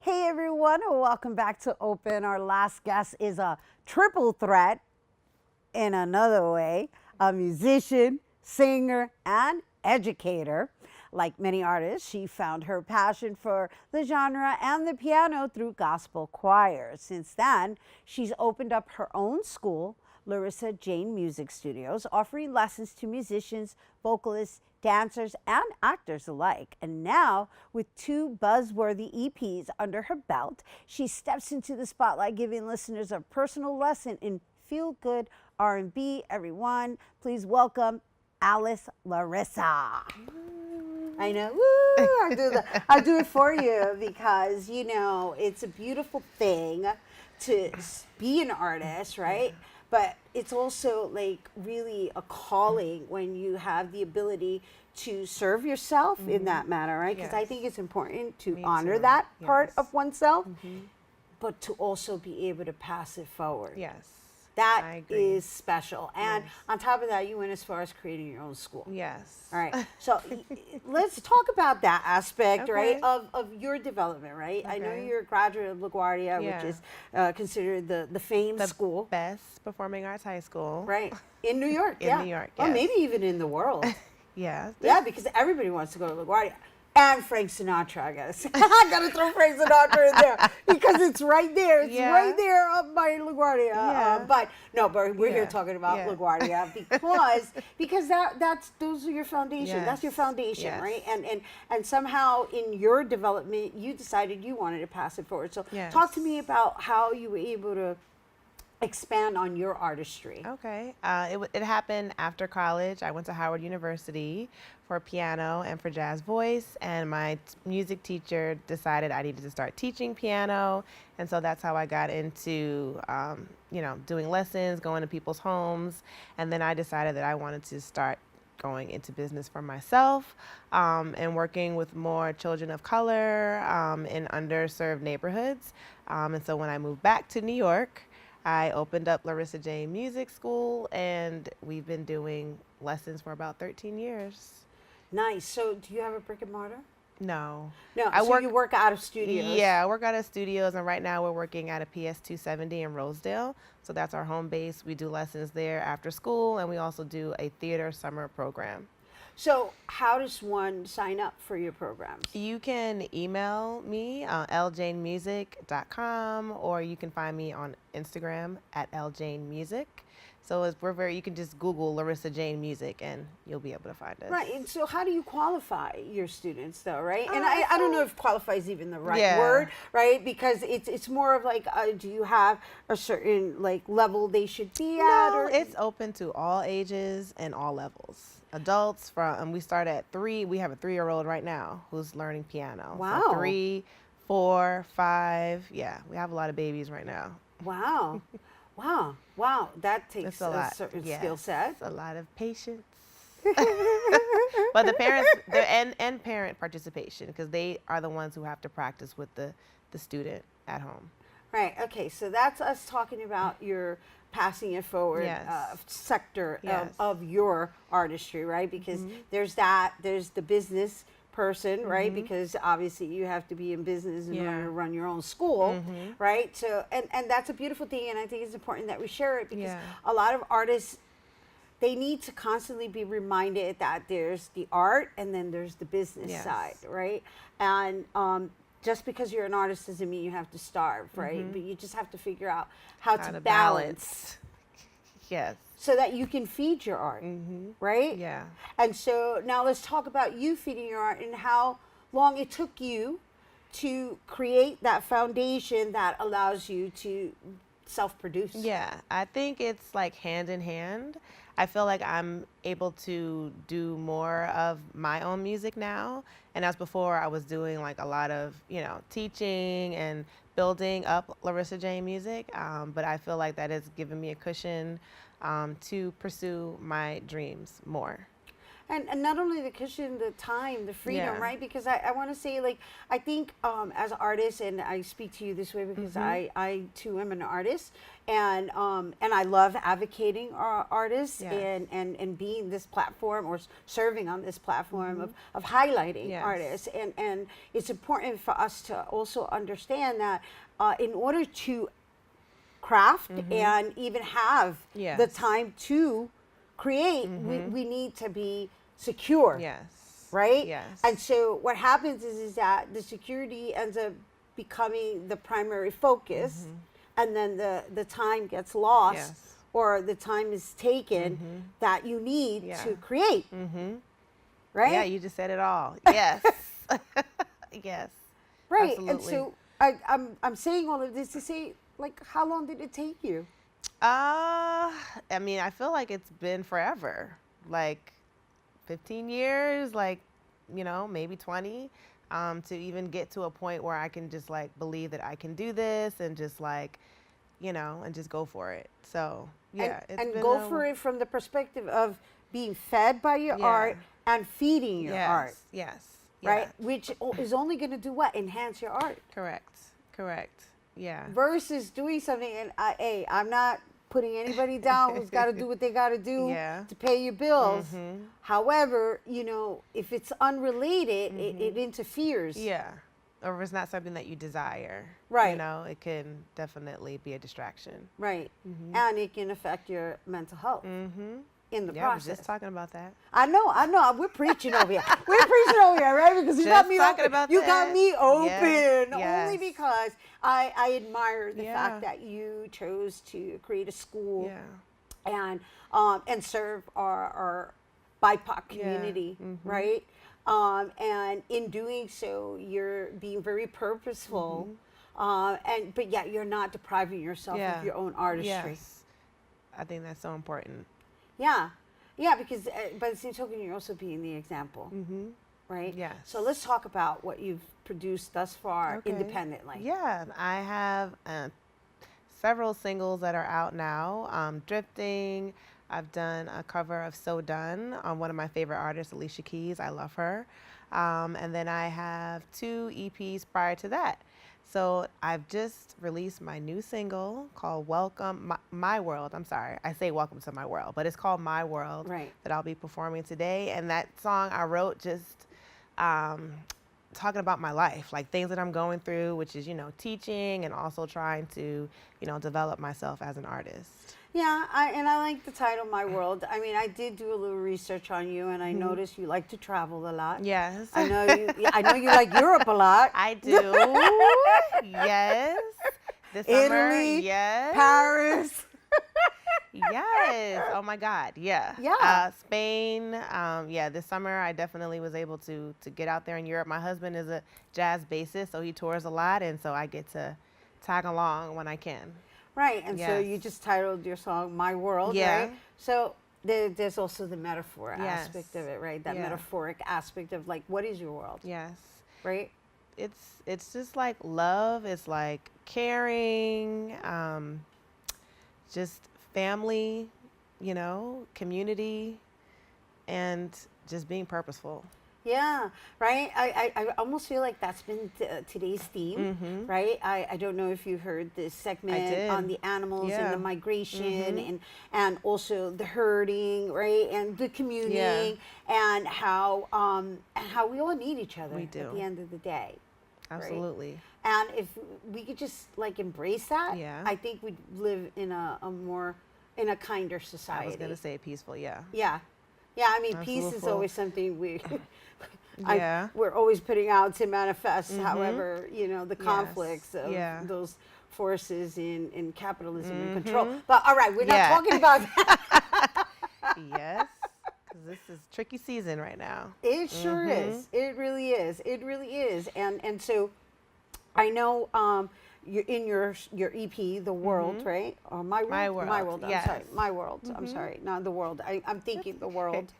Hey everyone, welcome back to Open. Our last guest is a triple threat in another way, a musician, singer, and educator. Like many artists, she found her passion for the genre and the piano through gospel choirs. Since then, she's opened up her own school, Laurissa Jane Music Studios, offering lessons to musicians, vocalists, dancers, and actors alike. And now, with two buzzworthy EPs under her belt, she steps into the spotlight, giving listeners a personal lesson in feel-good R&B. Everyone, please welcome Alice Laurissa. I know, woo, I do it for you because, it's a beautiful thing to be an artist, right? But it's also like really a calling when you have the ability to serve yourself in that manner, right? Because I think it's important to honor that part of oneself, but to also be able to pass it forward. Yes. That is special. And on top of that, you went as far as creating your own school. Yes. All right. So let's talk about that aspect, right, of your development, right? I know you're a graduate of LaGuardia, which is considered the famed school. Best performing arts high school. Right. In New York. In New York, Or maybe even in the world. Yeah. Yeah, because everybody wants to go to LaGuardia. And Frank Sinatra, I gotta say. I gotta throw Frank Sinatra in there because it's right there. It's right there up by LaGuardia. But we're here talking about LaGuardia because those are your foundation. That's your foundation, right? And somehow in your development, you decided you wanted to pass it forward. So talk to me about how you were able to expand on your artistry. Okay. It happened after college. I went to Howard University for piano and for jazz voice, and my music teacher decided I needed to start teaching piano, and so that's how I got into doing lessons, going to people's homes, and then I decided that I wanted to start going into business for myself and working with more children of color in underserved neighborhoods. And so when I moved back to New York, I opened up Laurissa Jane Music School, and we've been doing lessons for about 13 years. Nice. So do you have a brick and mortar? No. No, you work out of studios? Yeah, I work out of studios, and right now we're working at a PS 270 in Rosedale. So that's our home base. We do lessons there after school, and we also do a theater summer program. So how does one sign up for your programs? You can email me, ljanemusic.com, or you can find me on Instagram at ljanemusic. So you can just Google Laurissa Jane Music and you'll be able to find us. Right. And so how do you qualify your students though, right? And I don't know if qualify is even the right word, right? Because it's more of like, do you have a certain like level they should be at? No, it's open to all ages and all levels. Adults we start at 3. We have a 3-year-old right now who's learning piano. Wow. So 3, 4, 5. Yeah, we have a lot of babies right now. Wow. Wow. That takes a certain skill set. A lot of patience. But the parents, and parent participation, because they are the ones who have to practice with the student at home. Right. Okay. So that's us talking about your passing it forward sector of your artistry, right? Because there's the business person, right? Because obviously you have to be in business in order to run your own school, right? So and that's a beautiful thing, and I think it's important that we share it because a lot of artists, they need to constantly be reminded that there's the art and then there's the business side, right? And just because you're an artist doesn't mean you have to starve, right? But you just have to figure out how to balance. Yes. So that you can feed your art, right? Yeah. And so now let's talk about you feeding your art and how long it took you to create that foundation that allows you to self-produce. Yeah, I think it's like hand in hand. I feel like I'm able to do more of my own music now. And as before, I was doing like a lot of, teaching and building up Laurissa Jane Music. But I feel like that has given me a cushion to pursue my dreams more. And not only the cushion, the time, the freedom, Yeah. right? Because I want to say, like, I think as artists, and I speak to you this way because I too am an artist, and I love advocating our artists Yes. and being this platform or serving on this platform of highlighting Yes. artists. And it's important for us to also understand that in order to craft and even have the Yes. time to create, we need to be secure, Yes. right? Yes. And so what happens is that the security ends up becoming the primary focus, and then the time gets lost, Yes. or the time is taken that you need Yeah. to create, right? Yeah, you just said it all. Yes. Yes. Right. Absolutely. And so I'm saying all of this to say, like, how long did it take you? I mean, I feel like it's been forever, like 15 years, like, maybe 20, to even get to a point where I can just like believe that I can do this and just like, and just go for it. So yeah, And go for it from the perspective of being fed by your art and feeding your art, Yes. right? Yeah. Which is only going to do what? Enhance your art. Correct. Yeah. Versus doing something, and I'm not putting anybody down who's got to do what they got to do Yeah. to pay your bills. However, if it's unrelated, it interferes. Yeah. Or if it's not something that you desire, Right. it can definitely be a distraction. Right. And it can affect your mental health in the Yeah, I was process. just talking about that. I know. We're preaching over here. We're preaching over here, right? Because you Just got me talking open. about You that. got me open Yes. only because I admire the Yeah. fact that you chose to create a school Yeah. and serve our BIPOC community, right? And in doing so, you're being very purposeful, but yet you're not depriving yourself of your own artistry. Yes. I think that's so important. Yeah, because by the same token, you're also being the example, right? Yes. So let's talk about what you've produced thus far Okay. independently. Yeah, I have several singles that are out now. Drifting. I've done a cover of So Done on one of my favorite artists, Alicia Keys. I love her. And then I have 2 EPs prior to that. So I've just released my new single called Welcome, My World. I'm sorry, I say Welcome to My World, but it's called My World, Right. that I'll be performing today. And that song I wrote just talking about my life, like things that I'm going through, which is, teaching and also trying to, develop myself as an artist. Yeah, I like the title My World. I mean, I did do a little research on you, and I noticed you like to travel a lot. Yes. I know you like Europe a lot. I do. Yes. This summer, Italy, yes. Paris. Yes. Oh my God. Yeah. Yeah. Spain. This summer I definitely was able to get out there in Europe. My husband is a jazz bassist, so he tours a lot, and so I get to tag along when I can. Right, and so Yes. you just titled your song "My World," Yeah. right? So there's also the metaphor Yes. aspect of it, right? That Yeah. metaphoric aspect of like, what is your world, Yes. right? It's just like love. It's like caring, just family, community, and just being purposeful. Yeah, right. I almost feel like that's been today's theme, right? I don't know if you heard this segment did. on the animals and Yeah. the migration and also the herding, right? And the communing and how we all need each other We at do. the end of the day. Absolutely. And if we could just like embrace that, Yeah. I think we'd live in a kinder society. I was gonna say peaceful. Yeah. Yeah. Yeah, I mean, peace is Absolutely. always something Yeah. we're always putting out to manifest. However, the Yes. conflicts of Yeah. those forces in capitalism and control. But all right, we're not Yeah. talking about that. Yes. Because this is tricky season right now. It sure is. It really is. It really is. And so I know you're in your EP, The World, right? Or My World? My World, My World. I'm yes. sorry. My World. I'm sorry. Not The World. I'm thinking The World.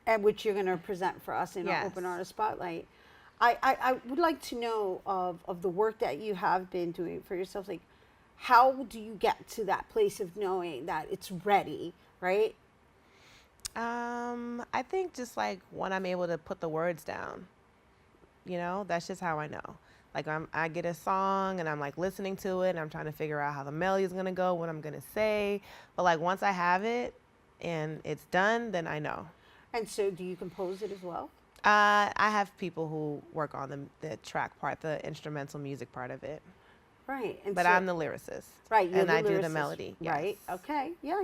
And which you're going to present for us in our Yes. Open Artist Spotlight. I would like to know of the work that you have been doing for yourself. Like, how do you get to that place of knowing that it's ready, right? I think just like when I'm able to put the words down, that's just how I know. Like I get a song and I'm like listening to it and I'm trying to figure out how the melody is gonna go, what I'm gonna say. But like once I have it and it's done, then I know. And so do you compose it as well? I have people who work on the track part, the instrumental music part of it. Right. And but so, I'm the lyricist. Right. You're and the I do lyricist, the melody. Yes. Right. Okay. Yeah.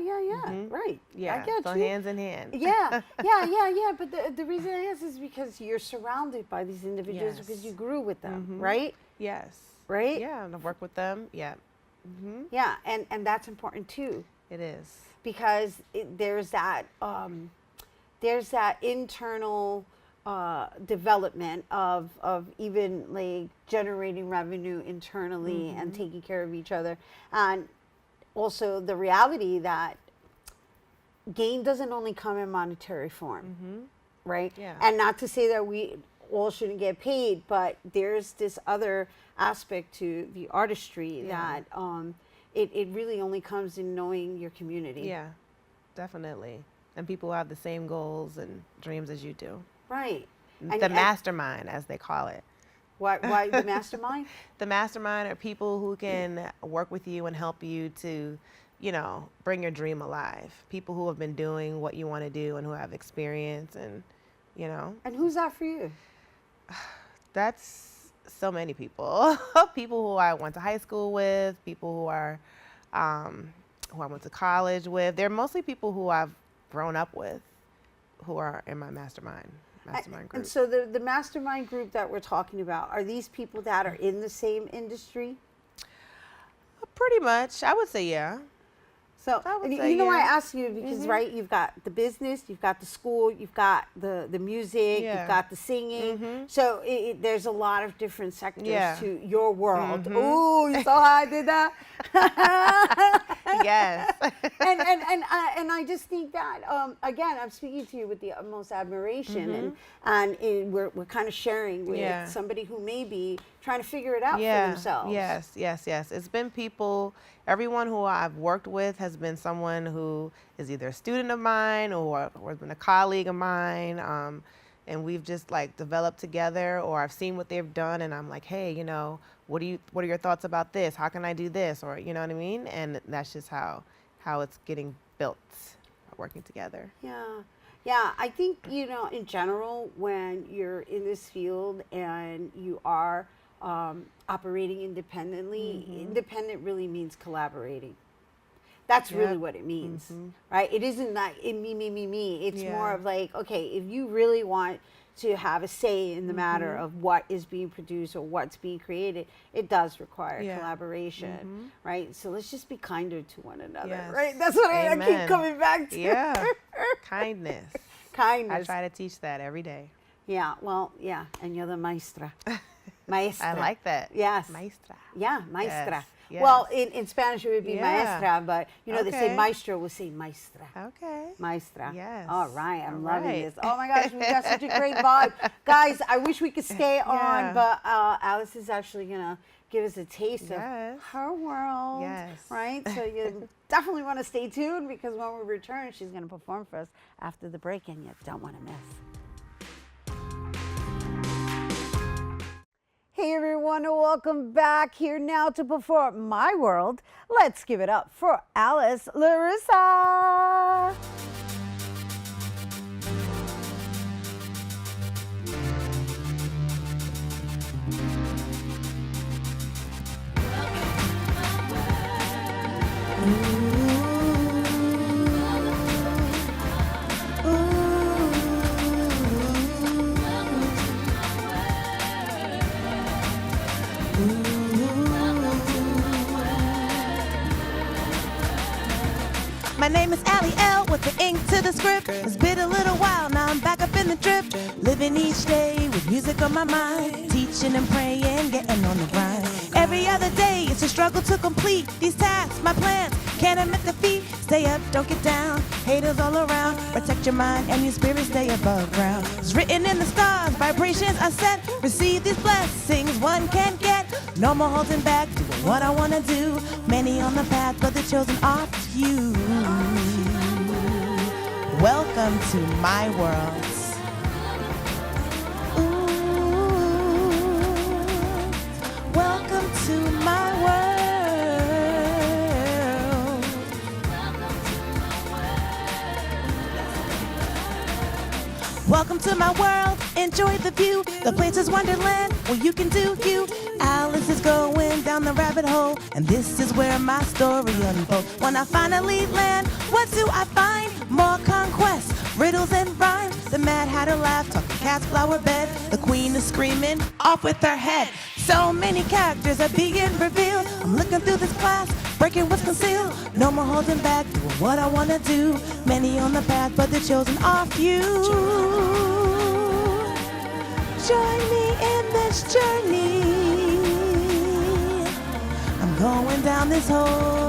Right. Yeah. I get so you. hands in hand. Yeah. But the reason I ask is because you're surrounded by these individuals Yes. because you grew with them, right? Yes. Right? Yeah, and I work with them. Yeah. Yeah, and that's important too. It is. Because there's that internal development of even like generating revenue internally and taking care of each other, and also the reality that gain doesn't only come in monetary form, right? Yeah. And not to say that we all shouldn't get paid, but there's this other aspect to the artistry that it really only comes in knowing your community. Yeah, definitely. And people who have the same goals and dreams as you do. Right. The mastermind, as they call it. Why the mastermind? The mastermind are people who can work with you and help you to, bring your dream alive. People who have been doing what you want to do and who have experience and, And who's that for you? That's so many people. People who I went to high school with, people who are, who I went to college with. They're mostly people who I've grown up with, who are in my mastermind group. And so the mastermind group that we're talking about, are these people that are in the same industry? Pretty much, I would say yeah. So I asked you because right, you've got the business, you've got the school, you've got the music, you've got the singing. So there's a lot of different sectors to your world. Ooh, you saw how I did that? Yes. and I just think that again, I'm speaking to you with the utmost admiration, and we're kind of sharing with somebody who may be trying to figure it out for themselves. Yes. It's been people. Everyone who I've worked with has been someone who is either a student of mine or has been a colleague of mine, and we've just like developed together. Or I've seen what they've done, and I'm like, hey, what are your thoughts about this? How can I do this? Or you know what I mean? And that's just how it's getting built, working together. Yeah. I think in general, when you're in this field and you are operating independently, independent really means collaborating. That's really what it means, right? It isn't like me. It's more of like, okay, if you really want to have a say in the matter of what is being produced or what's being created, it does require collaboration, right? So let's just be kinder to one another, right? That's what I keep coming back to. Yeah, kindness. Kindness. I try to teach that every day. Yeah, well, and you're the maestra. Maestra. I like that. Yes. Maestra. Yeah, maestra. Yes. Well, in Spanish it would be maestra, but they say maestro, we'll say maestra. Okay. Maestra. Yes. All right, I'm loving this. Oh my gosh, we got such a great vibe. Guys, I wish we could stay on, but Alice is actually going to give us a taste of her world. Yes. Right? So you definitely want to stay tuned because when we return, she's going to perform for us after the break, and you don't want to miss. Hey everyone, welcome back here now to perform My World. Let's give it up for Alice Laurissa. My name is Allie L with the ink to the script. It's been a little while, now I'm back up in the drip. Living each day with music on my mind. Teaching and praying, getting on the grind. Every other day it's a struggle to complete these tasks, my plans. Can't admit defeat, stay up, don't get down. Haters all around, protect your mind and your spirit, stay above ground. It's written in the stars, vibrations are set. Receive these blessings one can't get. No more holding back, doing what I wanna do. Many on the path, but the chosen are few. Welcome to my world. Welcome to my world. Welcome to my world. Enjoy the view. The place is Wonderland where you can do you. Alice is going down the rabbit hole, and this is where my story unfolds. When I finally land, what do I find? More conquests, riddles and rhymes. The Mad Hatter laugh, talking cat's flower bed. The Queen is screaming, off with her head. So many characters are being revealed. I'm looking through this class, breaking what's concealed. No more holding back, doing what I wanna do. Many on the path, but the chosen are few. Join me in this journey. I'm going down this hole.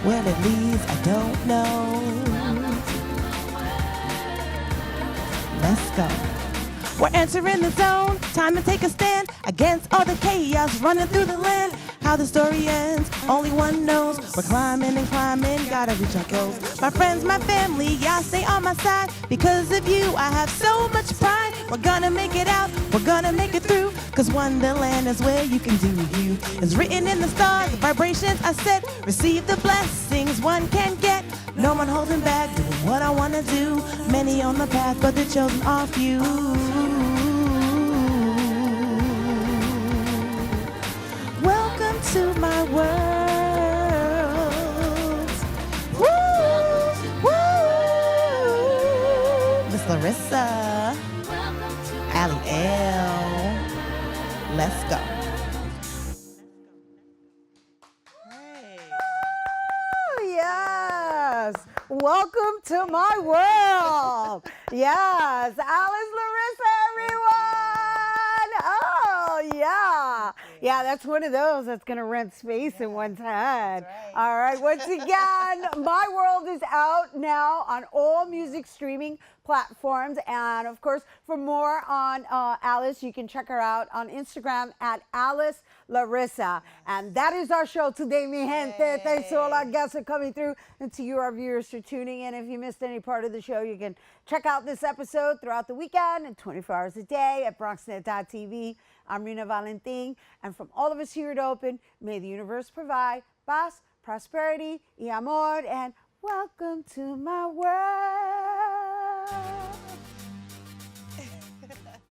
Where it leads, I don't know. Let's go. We're entering the zone. Time to take a stand against all the chaos running through the land. How the story ends, only one knows. We're climbing and climbing, gotta reach our goals. My friends, my family, y'all stay on my side. Because of you, I have so much pride. We're gonna make it out, we're gonna make it through. Cause Wonderland is where you can do you. It's written in the stars, the vibrations I set. Receive the blessings one can get. No one holding back, doing what I wanna do. Many on the path, but the chosen are few. Welcome to my world. Woo! Woo! Miss Laurissa. Ali L. Let's go. Yes. Welcome to my world. Yes. Alice Laurissa, everyone. Oh, yeah. Yeah, that's one of those that's going to rent space in one's head. Right. All right. Once again, My World is out now on all music streaming platforms. And of course, for more on Alice, you can check her out on Instagram at Alice Laurissa. And that is our show today, mi gente. Thanks to all our guests for coming through, and to you, our viewers, for tuning in. If you missed any part of the show, you can check out this episode throughout the weekend and 24 hours a day at BronxNet.tv. I'm Rina Valentin. And from all of us here at Open, may the universe provide paz, prosperity, y amor, and welcome to my world.